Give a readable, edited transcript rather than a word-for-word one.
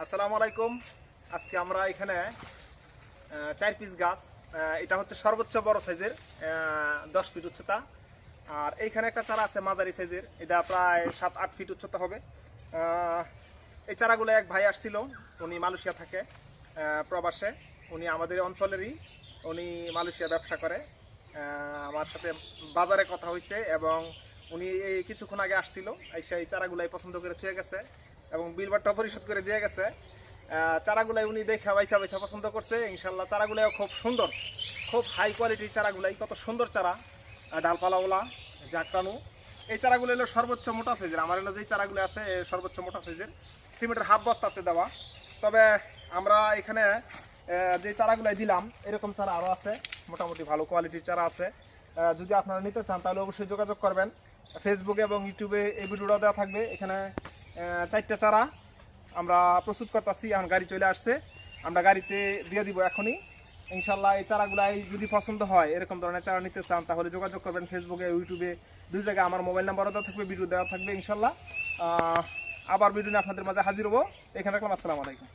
আসসালামু আলাইকুম। আজকে আমরা এখানে 4 পিস গাছ, এটা হচ্ছে সর্বোচ্চ বড় সাইজের, 10 ফিট উচ্চতা। আর এইখানে একটা চারা আছে মাঝারি সাইজের, এটা প্রায় 7-8 ফিট উচ্চতা হবে। এই চারাগুলো এক ভাই আসছিল, উনি মালয়েশিয়া থাকে প্রবাসে। উনি আমাদের অঞ্চলেরই, উনি মালয়েশিয়া ব্যবসা করে। আমার সাথে বাজারে কথা হয়েছে এবং উনি এই কিছুক্ষণ আগে আসছিল, এসে এই চারাগুলাই পছন্দ করে থুয়ে গেছে এবং বিলবারটা পরিশোধ করে দিয়ে গেছে। চারাগুলাই উনি দেখে বাইসা বাইসা পছন্দ করছে। ইনশাল্লাহ চারাগুলাও খুব সুন্দর, খুব হাই কোয়ালিটির চারাগুলাই, কত সুন্দর চারা, ডালপালাওয়ালা, জাকরানু। এই চারাগুলো হলো সর্বোচ্চ মোটা সাইজের। আমার হলো যে চারাগুলো আছে সর্বোচ্চ মোটা সাইজের, সিমেন্টের হাফ বস্তাতে দেওয়া। তবে আমরা এখানে যে চারাগুলাই দিলাম, এরকম চারা আরও আছে, মোটামুটি ভালো কোয়ালিটির চারা আছে। যদি আপনারা নিতে চান তাহলে অবশ্যই যোগাযোগ করবেন। ফেসবুকে এবং ইউটিউবে এই ভিডিওটা দেওয়া থাকবে। এখানে 4টা চারা আমরা প্রস্তুত করতেছি, এখন গাড়ি চলে আসছে, আমরা গাড়িতে দিয়ে দিব এখনই। ইনশাল্লাহ এই চারাগুলাই যদি পছন্দ হয়, এরকম ধরনের চারা নিতে চান তাহলে যোগাযোগ করবেন। ফেসবুকে ইউটিউবে 2 জায়গায় আমার মোবাইল নাম্বারও দেওয়া থাকবে, ভিডিও দেওয়া থাকবে। ইনশাল্লাহ আবার ভিডিও নিয়ে আপনাদের মাঝে হাজির হবো। এখানে রাখলাম। আসসালামু আলাইকুম।